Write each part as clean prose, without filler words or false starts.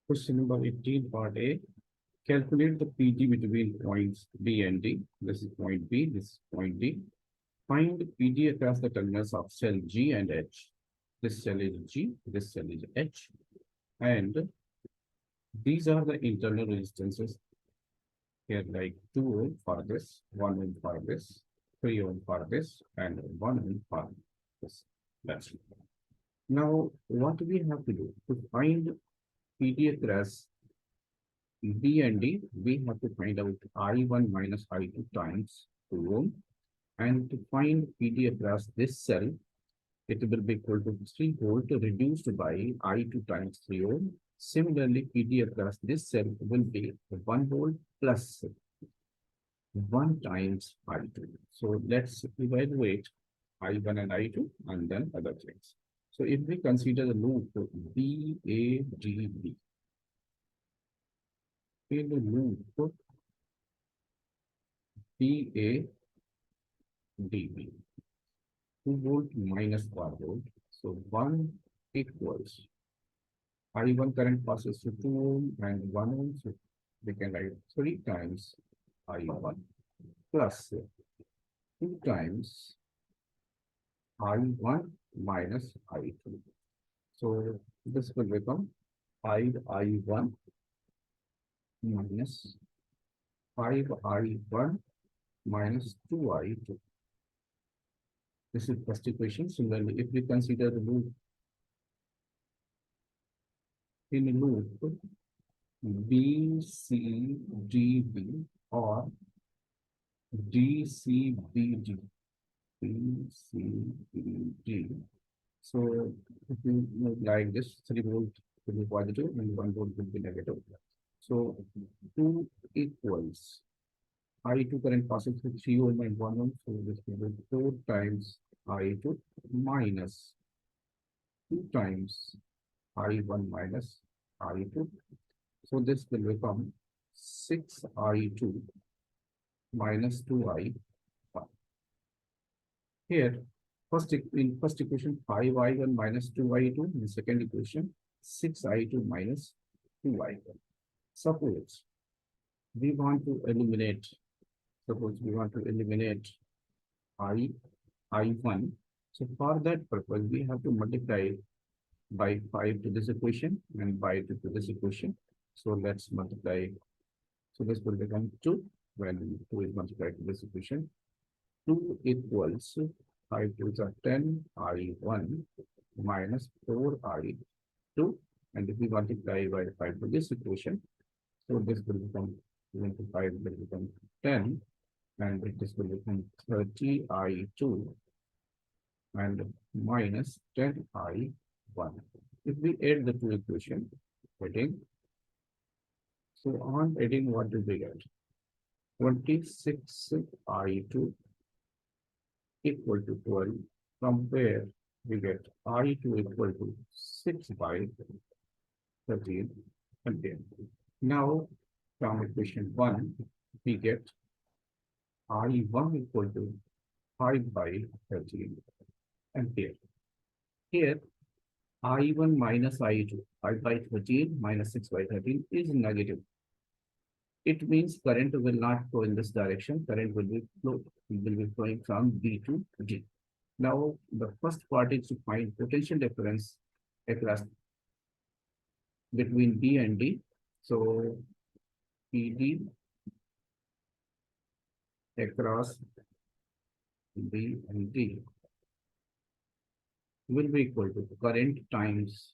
Question number 18, part A. Calculate the PD between points B and D. This is point B, this is point D. Find PD across the terminals of cell G and H. This cell is G, this cell is H. And these are the internal resistances here, like 2 ohm for this, 1 ohm for this, 3 ohm for this, and 1 ohm for this. That's it. Now, what we have to do to find PD across B and D, we have to find out I1 minus I2 times 2 ohm. And to find PD across this cell, it will be equal to 3 volt reduced by I2 times 3 ohm. Similarly, PD across this cell will be 1 volt plus 1 times I2. So let's evaluate I1 and I2 and then other things. So if we consider the loop BADB, in the loop BADB, 2 volt minus 1 volt. So 1 equals I1 current passes through 2 ohm and 1 ohm. So we can write 3 times I1 plus 2 times I1 minus I2. So this will become 5I1 minus 5I1 minus 2I2. This is first equation. Similarly, if we consider the loop in a loop BCDB or DCBD, BCBD. So if you move like this, 3 volt will be positive and 1 volt will be negative. So 2 equals I2 current passes through 3 ohm and 1 ohm. So this will be 4 times I2 minus 2 times I1 minus I2. So this will become 6I2 minus 2I1. Here, in first equation, 5I1 minus 2I2. In the second equation, 6I2 minus 2I1. Suppose we want to eliminate, I1. So for that purpose, we have to multiply by 5 to this equation and by 2 to this equation. So let's multiply. So this will become 2 when 2 is multiplied to this equation. 2 equals 5 2s are 10 I1 minus 4 I2. And if we multiply by 5 to this equation, so this will become 25 will become 10, and this will become 30 I2 and minus 10 I1. If we add the two equations, adding, so on adding, what do we get? 26 I2 equal to 12, from where we get I2 equal to 6 by 13 ampere. Now, from equation 1, we get I1 equal to 5 by 13 ampere. Here, I1 minus I2, 5 by 13 minus 6 by 13 is negative. It means current will not flow in this direction. Current will be flowing from B to D. Now, the first part is to find potential difference across between B and D. So, PD across B and D will be equal to current times,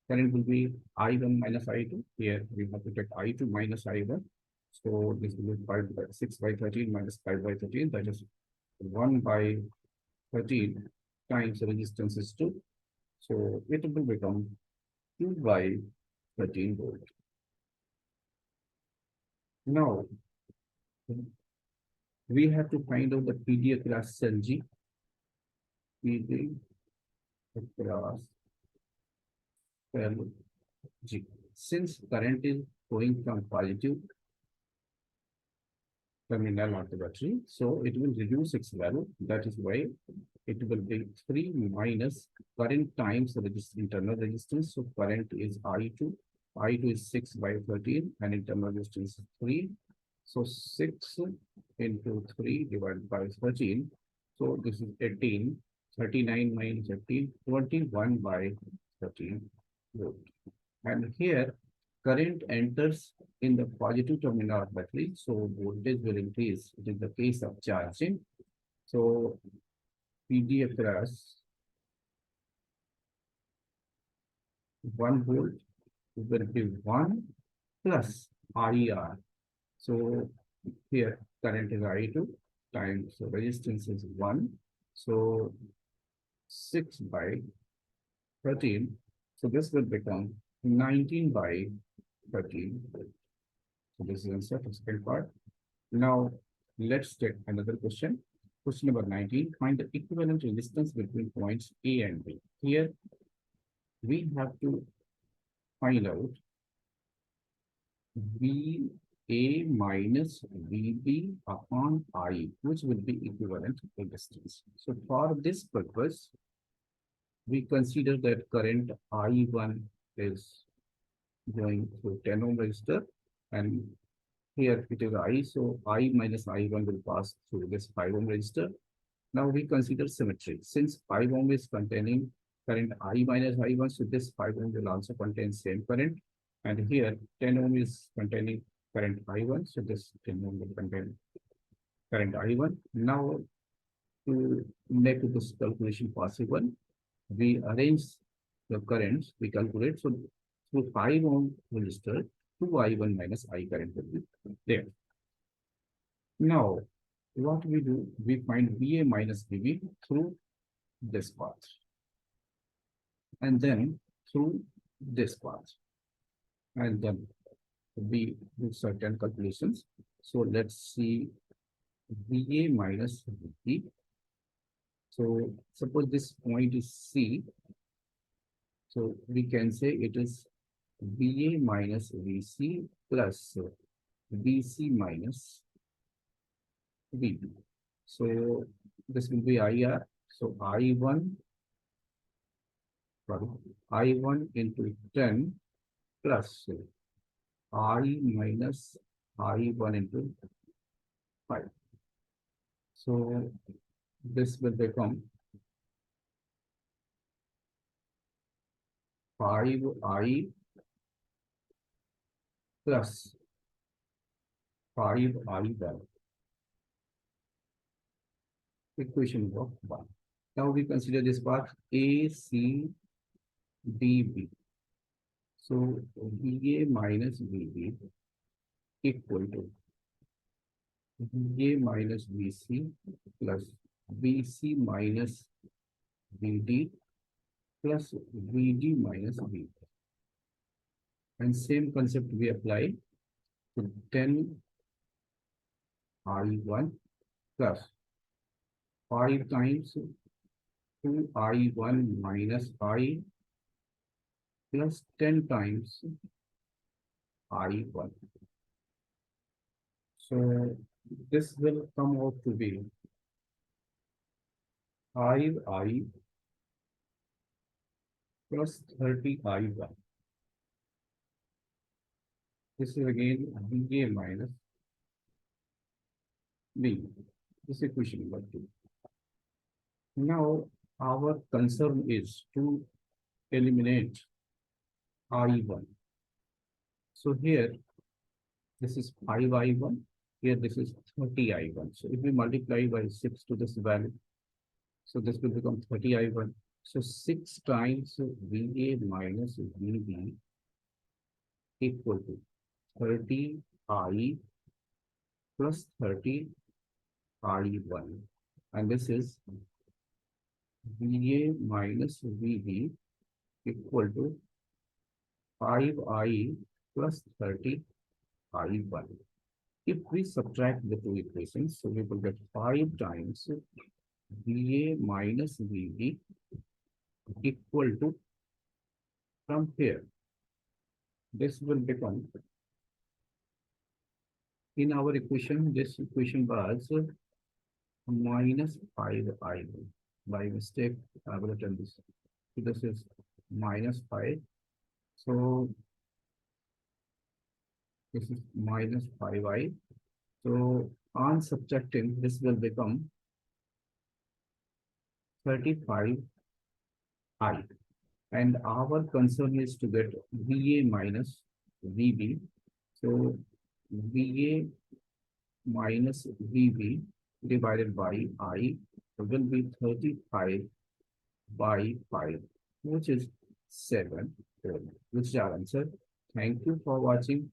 current will be I1 minus I2. Here we have to take I2 minus I1. So this will be 5 by 6 by 13 minus 5 by 13. That is 1 by 13 times the resistance is 2. So it will become 2 by 13 volt. Now, we have to find out the PD across cell G. PD across cell G. Since current is going from positive terminal of the battery, so it will reduce its value. That is why it will be 3 minus current times the internal resistance. So current is I2 I2 is 6 by 13 and internal resistance is 3. So 6 into 3 divided by 13. So this is 18. 39 minus 18, 21 by 13 volt. And here current enters in the positive terminal of battery. So voltage will increase. It is the case of charging. So PD across 1 volt will be 1 plus RER. So here current is I2 times so resistance is 1. So 6 by 13. So this will become 19 by 13. So this is answer for second part. Now let's take another question. Question number 19. Find the equivalent resistance between points A and B. Here we have to find out VA minus VB upon I, which will be equivalent resistance. So for this purpose, we consider that current I1 is going through 10 ohm resistor, and here it is I, so I minus I1 will pass through this 5 ohm resistor. Now we consider symmetry. Since 5 ohm is containing current I minus I1, so this 5 ohm will also contain same current. And here 10 ohm is containing current I1, so this 10 ohm will contain current I1. Now to make this calculation possible, we arrange the currents, we calculate. So through 5 ohm resistor, 2I1 minus I current will be there. Now, what we do, we find VA minus VB through this path, and then through this path, and then we do certain calculations. So let's see VA minus VB. So suppose this point is C. So we can say it is VA minus VC plus VC minus VB. So this will be IR. So I1, sorry, I1 into 10 plus I minus I1 into 5. So this will become 5I plus 5I1. Equation of 1. Now we consider this part A, C, D, B. So VA minus VB equal to VA minus VC plus VC minus VD plus VD minus VD. And same concept we apply to 10 I1 plus 5 times 2 I1 minus I plus 10 times I1. So this will come out to be 5I plus 30I1. This is again VA minus V. This is equation number 2. Now our concern is to eliminate I1. So here this is 5I1. Here this is 30I1. So if we multiply by 6 to this value, so this will become 30I1. So 6 times VA minus VB equal to 30I plus 30I1. And this is VA minus VB equal to 5I plus 30I1. If we subtract the two equations, so we will get 5 times VA minus VB equal to, from here, this will become, in our equation, this equation was minus 5I1. By mistake, I will written this. So this is minus 5. So This is minus 5i. So on subtracting, this will become 35i. And our concern is to get VA minus VB. So VA minus VB divided by I will be 35 by 5, which is 7, which is our answer. Thank you for watching.